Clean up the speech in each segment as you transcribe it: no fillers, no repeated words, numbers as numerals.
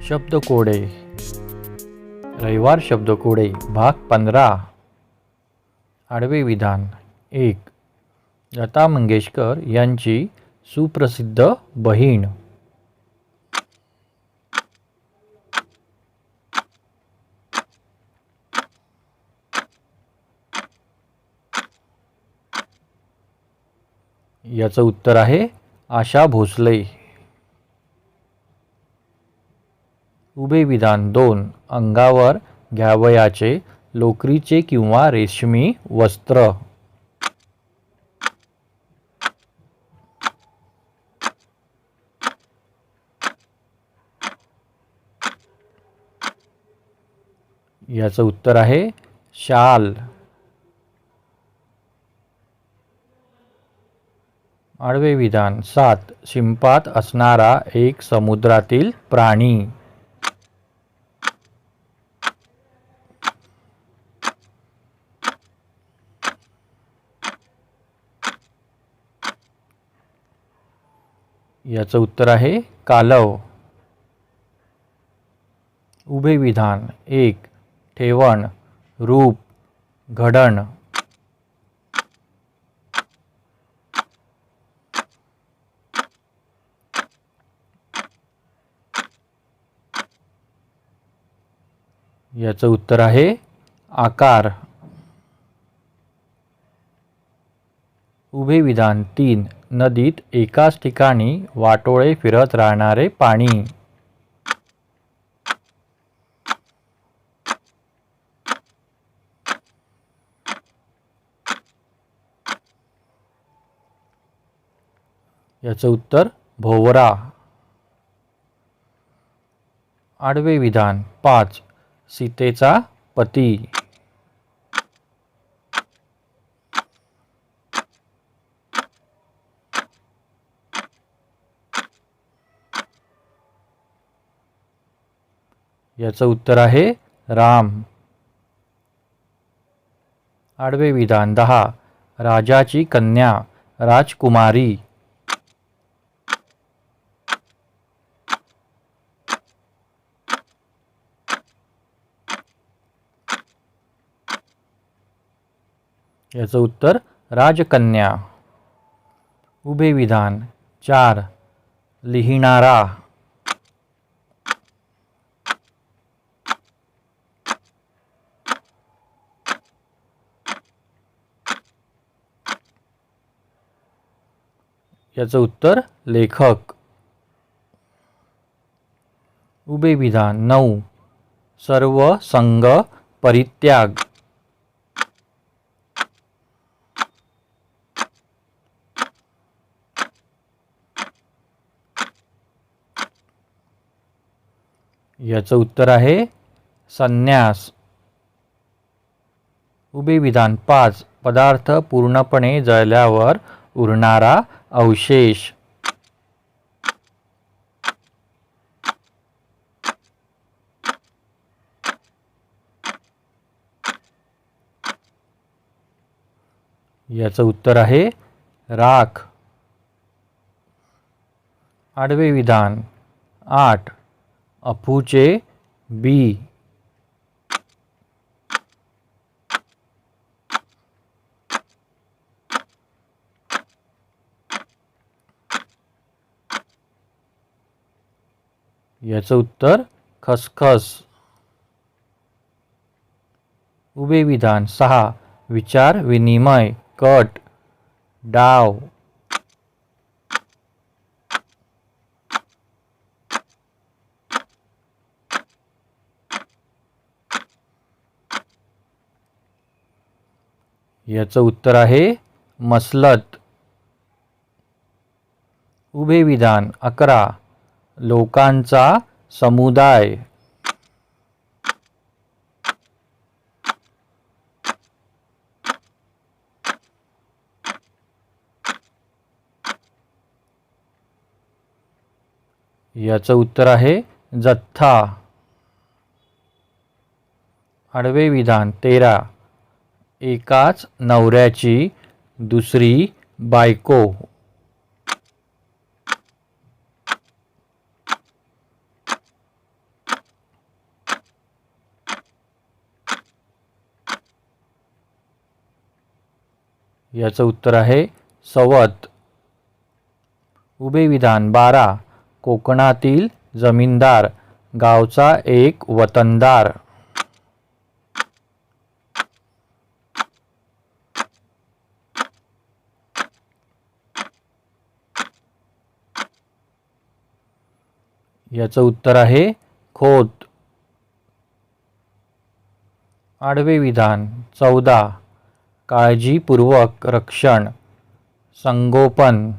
शब्दकोडे. रविवार शब्दकोडे भाग 15. आडवे विधान. 1. लता मंगेशकर यांची सुप्रसिद्ध बहीण. याचं उत्तर आहे आशा भोसले. उभे विधान. 2. अंगावर घ्यावयाचे लोकरीचे किंवा रेशमी वस्त्र. याचं उत्तर आहे शाल. आडवे विधान. 7. शिंपात असणारा एक समुद्रातील प्राणी. याचं उत्तर आहे कालव. उभे विधान. 1. ठेवण, रूप, घडण. याचं उत्तर आहे आकार. उभे विधान. 3. नदीत एकाच ठिकाणी वाटोळे फिरत राहणारे पाणी. याचं उत्तर भोवरा. आडवे विधान. 5. सीतेचा पती. याचं उत्तर आहे राम. आडवे विधान. 10. राजाची कन्या, राजकुमारी. याचं उत्तर राजकन्या. उभे विधान. 4. लिहिणारा. याचं उत्तर लेखक. उभे विधान. 9. सर्व संग परित्याग. याचं उत्तर आहे संन्यास. उभे विधान. 5. पदार्थ पूर्णपणे जळल्यावर उरणारा अवशेष. याचं उत्तर आहे राख. आडवे विधान. 8. अफूचे बी. याचं उत्तर खसखस. उभे विधान. 6. विचार विनिमय, कट, डाव. याचं उत्तर आहे मसलत. उभे विधान. 11. लोकांचा समुदाय. याचं उत्तर आहे जथ्था. आडवे विधान. 13. एकाच नवऱ्याची दुसरी बायको. याचं उत्तर आहे सवत. उभे विधान 12. कोकणातील जमीनदार गावचा एक वतनदार. याचं उत्तर आहे खोत. आडवे विधान 14. काळजीपूर्वक रक्षण संगोपन.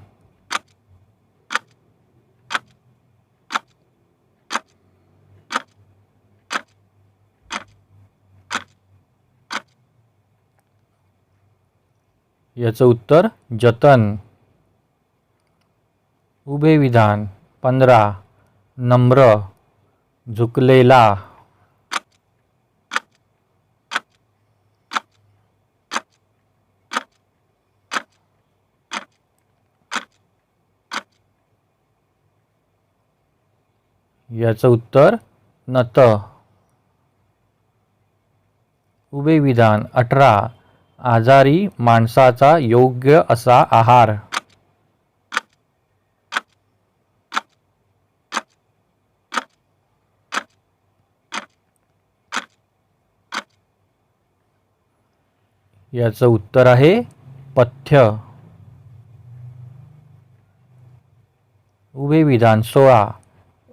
याचं उत्तर जतन. उभे विधान 15. नम्र झुकलेला. याचं उत्तर नत. उभे विधान 18. आजारी माणसाचा योग्य असा आहार. याचं उत्तर आहे पथ्य. उभे विधान 16.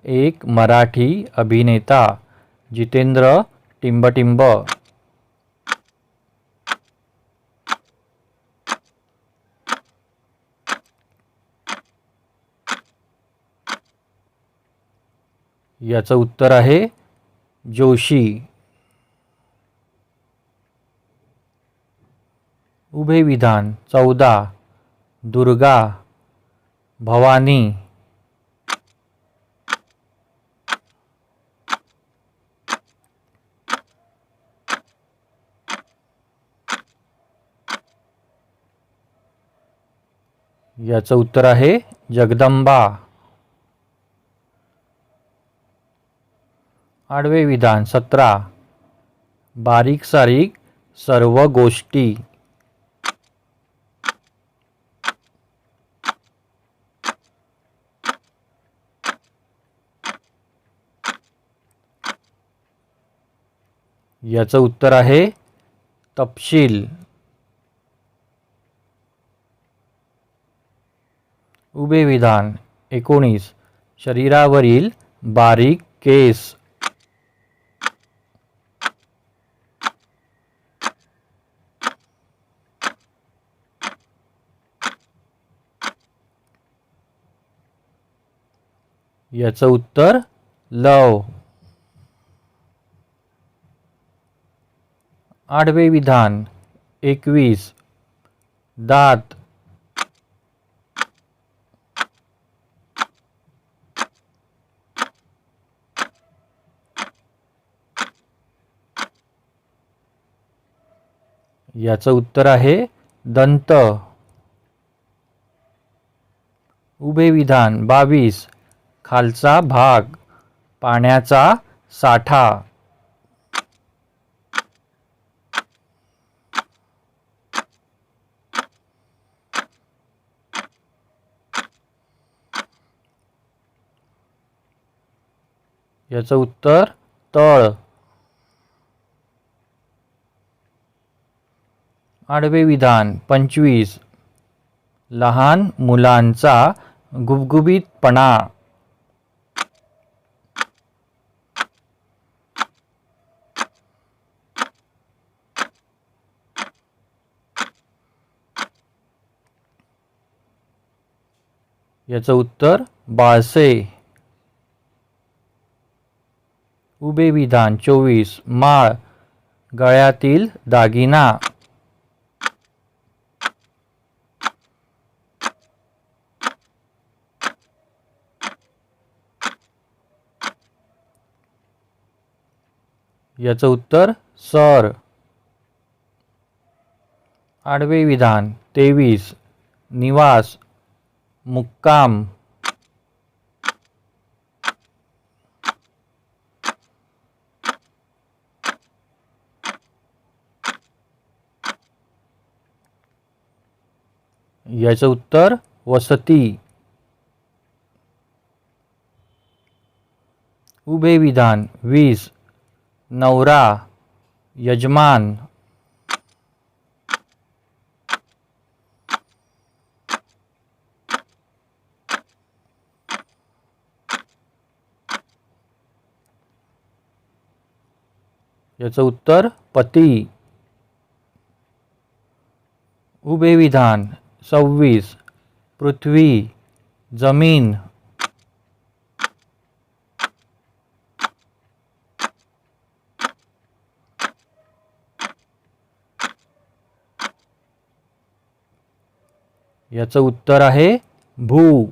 एक मराठी अभिनेता जितेंद्र टिंबटिंब. याचं उत्तर आहे जोशी. उभे विधान 14. दुर्गा भवानी. याचं उत्तर आहे जगदंबा. आडवे विधान 17. बारीक सारीक सर्व गोष्टी. याचं उत्तर आहे तपशील. उभे विधान 19. शरीरावरील बारीक केस. याचं उत्तर लव. आडवे विधान 21. दात. याचं उत्तर आहे दंत. उभे विधान 22. खालचा भाग पाण्याचा साठा. याचं उत्तर तळ. आडवे विधान 25. लहान मुलांचा गुबगुबीतपणा. याचं उत्तर बाळसे. उभे विधान 24. माळ गळ्यातील दागिना. याचं उत्तर सर. आडवे विधान 23. निवास मुक्काम. याचं उत्तर वसती. उभे विधान 20. नवरा, यजमान. याचं उत्तर पती. उभे विधान 26. पृथ्वी, जमीन. याचं उत्तर आहे भू.